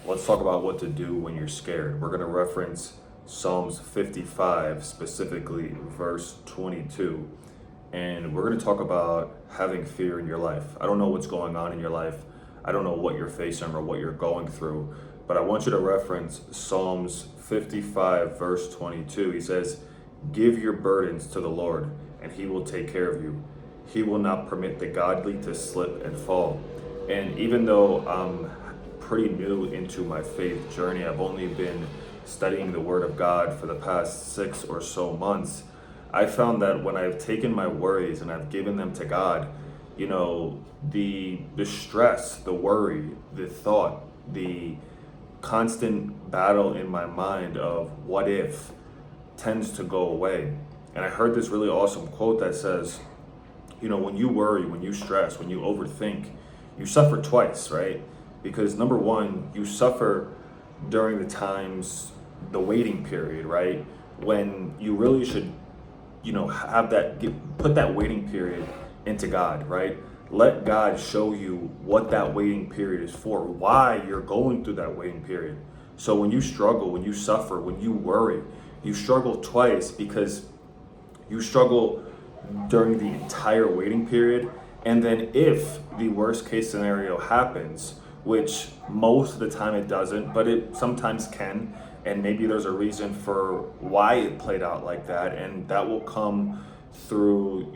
Let's talk about what to do when you're scared. We're going to reference Psalms 55, specifically verse 22. And we're going to talk about having fear in your life. I don't know what's going on in your life. I don't know what you're facing or what you're going through. But I want you to reference Psalms 55, verse 22. He says, "Give your burdens to the Lord, and he will take care of you. He will not permit the godly to slip and fall." And even though I'm pretty new into my faith journey, I've only been studying the Word of God for the past 6 or so months. I found that when I've taken my worries and I've given them to God, the stress, the worry, the thought, the constant battle in my mind of what if tends to go away. And I heard this really awesome quote that says, when you worry, when you stress, when you overthink, you suffer twice, right? Because number one, you suffer during the waiting period, right? When you really should, put that waiting period into God, right? Let God show you what that waiting period is for, why you're going through that waiting period. So when you struggle, when you suffer, when you worry, you struggle twice because you struggle during the entire waiting period. And then if the worst case scenario happens, which most of the time it doesn't, but it sometimes can, and maybe there's a reason for why it played out like that, and that will come through,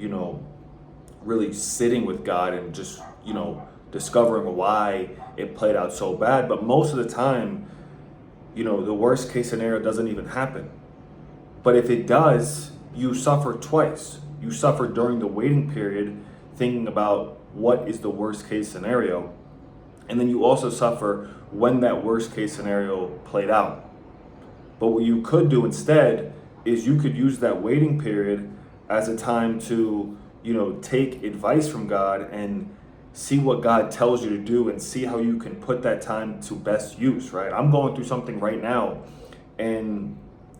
really sitting with God and just, discovering why it played out so bad. But most of the time, the worst case scenario doesn't even happen. But if it does, you suffer twice. You suffer during the waiting period, thinking about what is the worst case scenario. And then you also suffer when that worst case scenario played out. But what you could do instead is you could use that waiting period as a time to, take advice from God and see what God tells you to do and see how you can put that time to best use, right? I'm going through something right now. And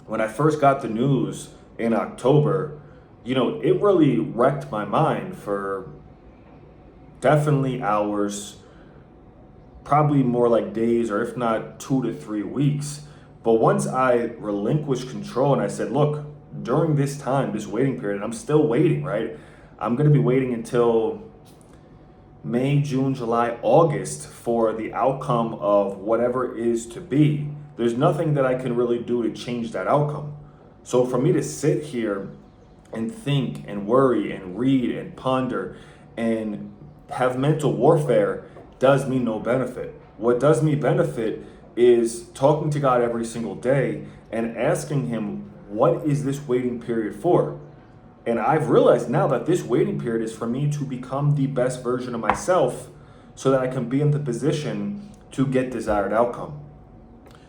when I first got the news in October, it really wrecked my mind for definitely hours, probably more like days, or if not 2 to 3 weeks. But once I relinquished control and I said, look, during this time, this waiting period, I'm still waiting, right? I'm going to be waiting until May, June, July, August for the outcome of whatever is to be. There's nothing that I can really do to change that outcome. So for me to sit here and think and worry and read and ponder and have mental warfare does me no benefit. What does me benefit is talking to God every single day and asking him, what is this waiting period for? And I've realized now that this waiting period is for me to become the best version of myself so that I can be in the position to get desired outcome.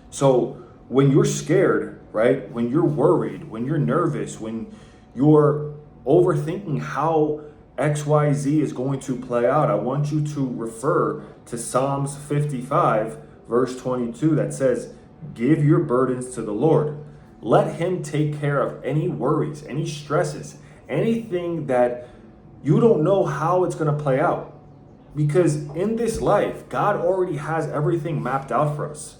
So when you're scared, right? When you're worried, when you're nervous, when you're overthinking how XYZ is going to play out, I want you to refer to Psalms 55, verse 22, that says, "Give your burdens to the Lord. Let him take care of any worries, any stresses, anything that you don't know how it's going to play out." Because in this life, God already has everything mapped out for us.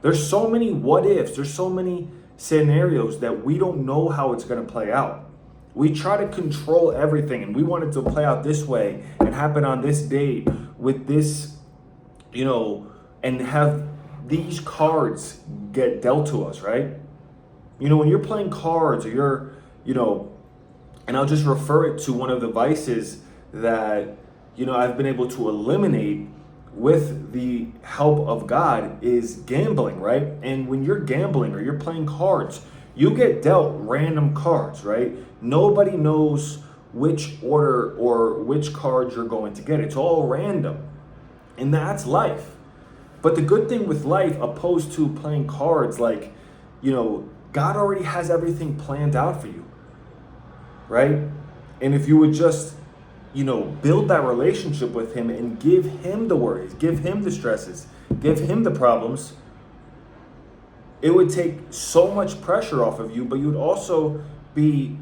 There's so many what ifs, there's so many scenarios that we don't know how it's going to play out. We try to control everything and we want it to play out this way and happen on this date with this, and have these cards get dealt to us, right? When you're playing cards or and I'll just refer it to one of the vices that, I've been able to eliminate with the help of God is gambling, right? And when you're gambling or you're playing cards, you get dealt random cards, right? Nobody knows which order or which cards you're going to get. It's all random. And that's life. But the good thing with life, opposed to playing cards, like, God already has everything planned out for you, right? And if you would just, build that relationship with him and give him the worries, give him the stresses, give him the problems, it would take so much pressure off of you, but you'd also be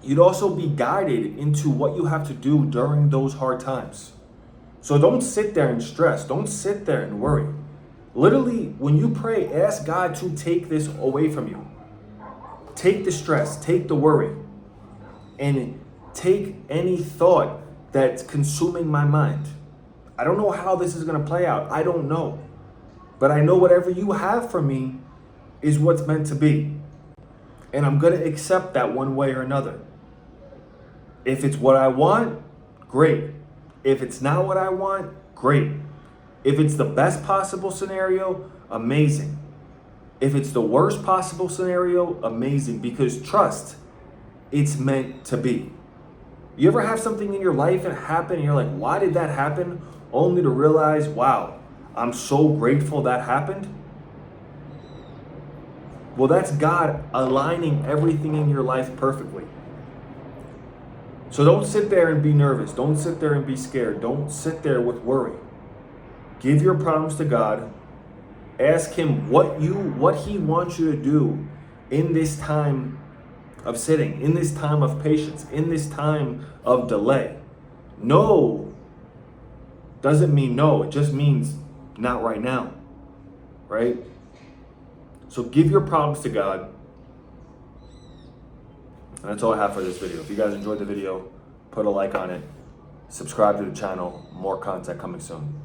guided into what you have to do during those hard times. So don't sit there and stress. Don't sit there and worry. Literally, when you pray, ask God to take this away from you. Take the stress, take the worry, and take any thought that's consuming my mind. I don't know how this is going to play out. I don't know. But I know whatever you have for me is what's meant to be. And I'm going to accept that one way or another. If it's what I want, great. If it's not what I want, great. If it's the best possible scenario, amazing. If it's the worst possible scenario, amazing. Because trust, it's meant to be. You ever have something in your life and happen and you're like, why did that happen? Only to realize, wow, I'm so grateful that happened. Well, that's God aligning everything in your life perfectly. So don't sit there and be nervous. Don't sit there and be scared. Don't sit there with worry. Give your problems to God. Ask Him what He wants you to do in this time of sitting, in this time of patience, in this time of delay. No doesn't mean no. It just means not right now, right? So give your problems to God. And that's all I have for this video. If you guys enjoyed the video, put a like on it. Subscribe to the channel. More content coming soon.